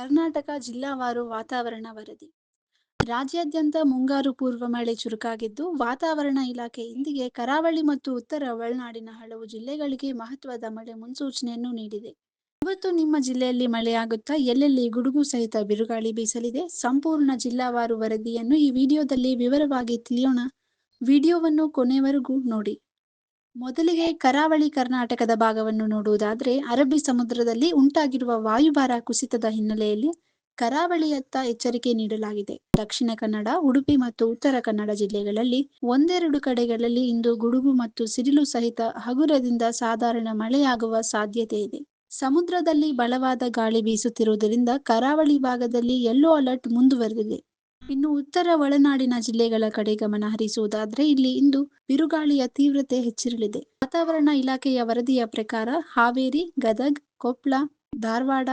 ಕರ್ನಾಟಕ ಜಿಲ್ಲಾವಾರು ವಾತಾವರಣ ವರದಿ. ರಾಜ್ಯಾದ್ಯಂತ ಮುಂಗಾರು ಪೂರ್ವ ಮಳೆ ಚುರುಕಾಗಿದ್ದು, ವಾತಾವರಣ ಇಲಾಖೆ ಇಂದಿಗೆ ಕರಾವಳಿ ಮತ್ತು ಉತ್ತರ ಒಳನಾಡಿನ ಹಲವು ಜಿಲ್ಲೆಗಳಿಗೆ ಮಹತ್ವದ ಮಳೆ ಮುನ್ಸೂಚನೆಯನ್ನು ನೀಡಿದೆ. ಇವತ್ತು ನಿಮ್ಮ ಜಿಲ್ಲೆಯಲ್ಲಿ ಮಳೆಯಾಗುತ್ತಾ? ಎಲ್ಲೆಲ್ಲಿ ಗುಡುಗು ಸಹಿತ ಬಿರುಗಾಳಿ ಬೀಸಲಿದೆ? ಸಂಪೂರ್ಣ ಜಿಲ್ಲಾವಾರು ವರದಿಯನ್ನು ಈ ವಿಡಿಯೋದಲ್ಲಿ ವಿವರವಾಗಿ ತಿಳಿಯೋಣ. ವಿಡಿಯೋವನ್ನು ಕೊನೆವರೆಗೂ ನೋಡಿ. ಮೊದಲಿಗೆ ಕರಾವಳಿ ಕರ್ನಾಟಕದ ಭಾಗವನ್ನು ನೋಡುವುದಾದರೆ, ಅರಬ್ಬಿ ಸಮುದ್ರದಲ್ಲಿ ಉಂಟಾಗಿರುವ ವಾಯುಭಾರ ಕುಸಿತದ ಹಿನ್ನೆಲೆಯಲ್ಲಿ ಕರಾವಳಿಯತ್ತ ಎಚ್ಚರಿಕೆ ನೀಡಲಾಗಿದೆ. ದಕ್ಷಿಣ ಕನ್ನಡ, ಉಡುಪಿ ಮತ್ತು ಉತ್ತರ ಕನ್ನಡ ಜಿಲ್ಲೆಗಳಲ್ಲಿ ಒಂದೆರಡು ಕಡೆಗಳಲ್ಲಿ ಇಂದು ಗುಡುಗು ಮತ್ತು ಸಿಡಿಲು ಸಹಿತ ಹಗುರದಿಂದ ಸಾಧಾರಣ ಮಳೆಯಾಗುವ ಸಾಧ್ಯತೆ ಇದೆ. ಸಮುದ್ರದಲ್ಲಿ ಬಲವಾದ ಗಾಳಿ ಬೀಸುತ್ತಿರುವುದರಿಂದ ಕರಾವಳಿ ಭಾಗದಲ್ಲಿ ಯೆಲ್ಲೋ ಅಲರ್ಟ್ ಮುಂದುವರೆದಿದೆ. ಇನ್ನು ಉತ್ತರ ಒಳನಾಡಿನ ಜಿಲ್ಲೆಗಳ ಕಡೆ ಗಮನ ಹರಿಸುವುದಾದ್ರೆ, ಇಲ್ಲಿ ಇಂದು ಬಿರುಗಾಳಿಯ ತೀವ್ರತೆ ಹೆಚ್ಚಿರಲಿದೆ. ವಾತಾವರಣ ಇಲಾಖೆಯ ವರದಿಯ ಪ್ರಕಾರ ಹಾವೇರಿ, ಗದಗ್, ಕೊಪ್ಪಳ, ಧಾರವಾಡ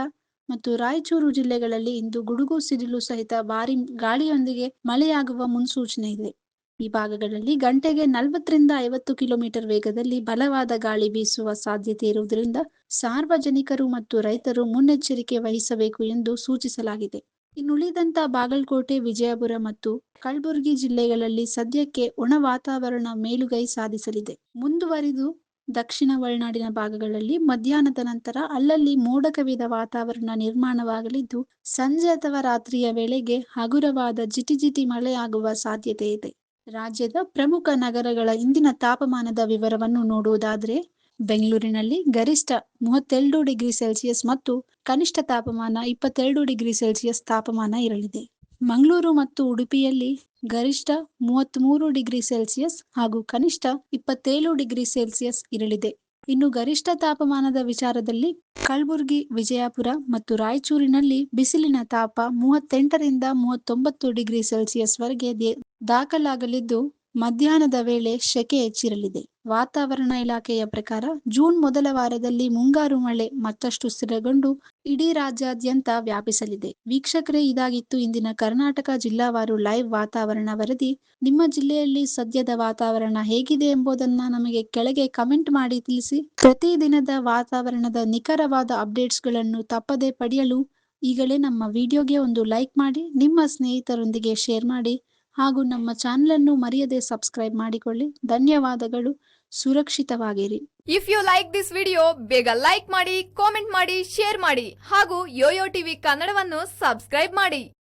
ಮತ್ತು ರಾಯಚೂರು ಜಿಲ್ಲೆಗಳಲ್ಲಿ ಇಂದು ಗುಡುಗು ಸಿಡಿಲು ಸಹಿತ ಭಾರಿ ಗಾಳಿಯೊಂದಿಗೆ ಮಳೆಯಾಗುವ ಮುನ್ಸೂಚನೆ ಇದೆ. ಈ ಭಾಗಗಳಲ್ಲಿ ಗಂಟೆಗೆ 40-50 ಕಿಲೋಮೀಟರ್ ವೇಗದಲ್ಲಿ ಬಲವಾದ ಗಾಳಿ ಬೀಸುವ ಸಾಧ್ಯತೆ ಇರುವುದರಿಂದ ಸಾರ್ವಜನಿಕರು ಮತ್ತು ರೈತರು ಮುನ್ನೆಚ್ಚರಿಕೆ ವಹಿಸಬೇಕು ಎಂದು ಸೂಚಿಸಲಾಗಿದೆ. ಇನ್ನುಳಿದಂತ ಬಾಗಲಕೋಟೆ, ವಿಜಯಪುರ ಮತ್ತು ಕಲಬುರಗಿ ಜಿಲ್ಲೆಗಳಲ್ಲಿ ಸದ್ಯಕ್ಕೆ ಒಣ ವಾತಾವರಣ ಮೇಲುಗೈ ಸಾಧಿಸಲಿದೆ. ಮುಂದುವರಿದು ದಕ್ಷಿಣ ಒಳನಾಡಿನ ಭಾಗಗಳಲ್ಲಿ ಮಧ್ಯಾಹ್ನದ ನಂತರ ಅಲ್ಲಲ್ಲಿ ಮೋಡ ಕವಿದ ವಾತಾವರಣ ನಿರ್ಮಾಣವಾಗಲಿದ್ದು, ಸಂಜೆ ಅಥವಾ ರಾತ್ರಿಯ ವೇಳೆಗೆ ಹಗುರವಾದ ಜಿಟಿಜಿಟಿ ಮಳೆಯಾಗುವ ಸಾಧ್ಯತೆ ಇದೆ. ರಾಜ್ಯದ ಪ್ರಮುಖ ನಗರಗಳ ಇಂದಿನ ತಾಪಮಾನದ ವಿವರವನ್ನು ನೋಡುವುದಾದರೆ, ಬೆಂಗಳೂರಿನಲ್ಲಿ ಗರಿಷ್ಠ 32 ಡಿಗ್ರಿ ಸೆಲ್ಸಿಯಸ್ ಮತ್ತು ಕನಿಷ್ಠ ತಾಪಮಾನ 22 ಡಿಗ್ರಿ ಸೆಲ್ಸಿಯಸ್ ತಾಪಮಾನ ಇರಲಿದೆ. ಮಂಗಳೂರು ಮತ್ತು ಉಡುಪಿಯಲ್ಲಿ ಗರಿಷ್ಠ 33 ಡಿಗ್ರಿ ಸೆಲ್ಸಿಯಸ್ ಹಾಗೂ ಕನಿಷ್ಠ 27 ಡಿಗ್ರಿ ಸೆಲ್ಸಿಯಸ್ ಇರಲಿದೆ. ಇನ್ನು ಗರಿಷ್ಠ ತಾಪಮಾನದ ವಿಚಾರದಲ್ಲಿ ಕಲಬುರಗಿ, ವಿಜಯಪುರ ಮತ್ತು ರಾಯಚೂರಿನಲ್ಲಿ ಬಿಸಿಲಿನ ತಾಪ 38-39 ಡಿಗ್ರಿ ಸೆಲ್ಸಿಯಸ್ ವರೆಗೆ ದಾಖಲಾಗಲಿದ್ದು, ಮಧ್ಯಾಹ್ನದ ವೇಳೆ ಸೆಕೆ ಹೆಚ್ಚಿರಲಿದೆ. ವಾತಾವರಣ ಇಲಾಖೆಯ ಪ್ರಕಾರ ಜೂನ್ ಮೊದಲ ವಾರದಲ್ಲಿ ಮುಂಗಾರು ಮಳೆ ಮತ್ತಷ್ಟು ಸ್ಥಿರಗೊಂಡು ಇಡೀ ರಾಜ್ಯಾದ್ಯಂತ ವ್ಯಾಪಿಸಲಿದೆ. ವೀಕ್ಷಕರೇ, ಇದಾಗಿತ್ತು ಇಂದಿನ ಕರ್ನಾಟಕ ಜಿಲ್ಲಾವಾರು ಲೈವ್ ವಾತಾವರಣ ವರದಿ. ನಿಮ್ಮ ಜಿಲ್ಲೆಯಲ್ಲಿ ಸದ್ಯದ ವಾತಾವರಣ ಹೇಗಿದೆ ಎಂಬುದನ್ನ ನಮಗೆ ಕೆಳಗೆ ಕಮೆಂಟ್ ಮಾಡಿ ತಿಳಿಸಿ. ಪ್ರತಿದಿನದ ವಾತಾವರಣದ ನಿಖರವಾದ ಅಪ್ಡೇಟ್ಸ್ಗಳನ್ನು ತಪ್ಪದೇ ಪಡೆಯಲು ಈಗಲೇ ನಮ್ಮ ವಿಡಿಯೋಗೆ ಒಂದು ಲೈಕ್ ಮಾಡಿ, ನಿಮ್ಮ ಸ್ನೇಹಿತರೊಂದಿಗೆ ಶೇರ್ ಮಾಡಿ ಹಾಗೂ ನಮ್ಮ ಚಾನೆಲ್ ಅನ್ನು ಮರೆಯದೆ ಸಬ್ಸ್ಕ್ರೈಬ್ ಮಾಡಿಕೊಳ್ಳಿ. ಧನ್ಯವಾದಗಳು. ಸುರಕ್ಷಿತವಾಗಿರಿ. If you like this video, ಬೇಗ ಲೈಕ್ ಮಾಡಿ, ಕಾಮೆಂಟ್ ಮಾಡಿ, ಶೇರ್ ಮಾಡಿ ಹಾಗೂ ಯೋಯೋ ಟಿವಿ ಕನ್ನಡವನ್ನು ಸಬ್ಸ್ಕ್ರೈಬ್ ಮಾಡಿ.